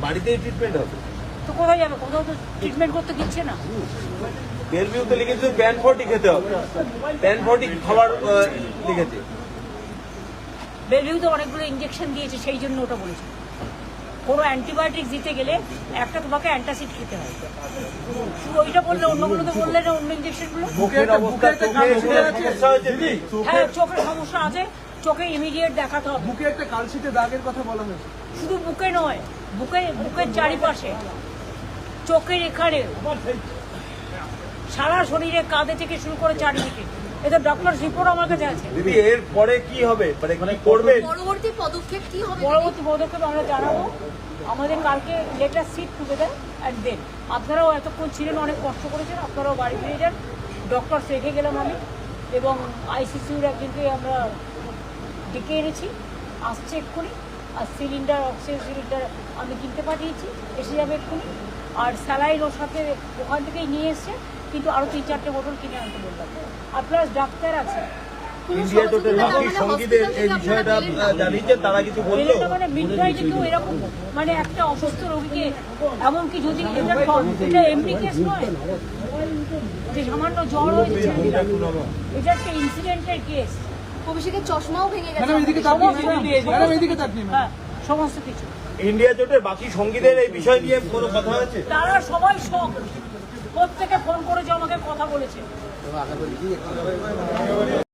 বাড়িতেই ট্রিটমেন্ট হবে তো কোথায় যাবে? কোথাও তো ট্রিটমেন্ট করতে দিচ্ছে না। বেলভিউতে লিখেছে প্যান 40 খেতে হবে, প্যান 40 খাবার লিখেছে। বেলভিউতে অনেকগুলো ইঞ্জেকশন দিয়েছে, সেই জন্য ওটা বলেছে। কোনো অ্যান্টিবায়োটিক দিতে গেলে একটা তোমাকে অ্যান্টাসিড খেতে হয়। শুধু ওইটা বললে, অন্যগুলো তো বললে না, অন্য ইঞ্জেকশনগুলো। হ্যাঁ, চোখের সমস্যা আছে, চোখে ইমিডিয়েট দেখাতে হবে। বুকে একটা কালশিটে দাগের কথা বলা হয়েছে। শুধু বুকে নয়, বুকের চারিপাশে, চোখের এখানে, সারা শরীরে, কাঁধে থেকে শুরু করে চারিদিকে। এটা ডক্টর রিপোর্ট আমার কাছে আছে। দিদি এর পরে কি হবে, মানে করবে পরবর্তী পদক্ষেপ কি হবে? পরবর্তী পদক্ষেপ আমরা জানাবো। আমাদের কালকে later sit together and then. আপনারাও এতক্ষণ ছিলেন, অনেক কষ্ট করেছেন, আপনারাও বাড়ি ফিরে যান। ডক্টর রেখে গেলাম আমি, এবং আইসিসিউর একজনকে আমরা ডেকে এনেছি, আসছে এক্ষুনি। আর সিলিন্ডার, অক্সিজেন সিলিন্ডার আমি কিনতে পাঠিয়েছি, এসে যাবে এক্ষুনি। আর স্যালাইন ওর সাথে ওখান থেকেই নিয়ে এসছে, কিন্তু আরও 3-4টে বোতল কিনে আনতে বললাম। আর প্লাস ডাক্তার আছে। ইন্ডিয়া জোটের বাকি সঙ্গীদের এই বিষয়টা জানিয়েছেন, তারা কিছু বললো? মানে মিডনাইটে কেউ এরকম, মানে একটা অসুস্থ রোগীকে, এমনকি যদি এটা এমনি কেস নয় যে সামান্য জ্বর হয়েছে, এটা একটা ইনসিডেন্টের কেস। অভিষেকের চশমাও ভেঙে গেছে। হ্যাঁ, সমস্ত কিছু। ইন্ডিয়া জোটের বাকি সঙ্গীদের এই বিষয় নিয়ে কোনো কথা হয়েছে? তারা সবাই শক, প্রত্যেকে ফোন করেছে আমাকে, কথা বলেছে।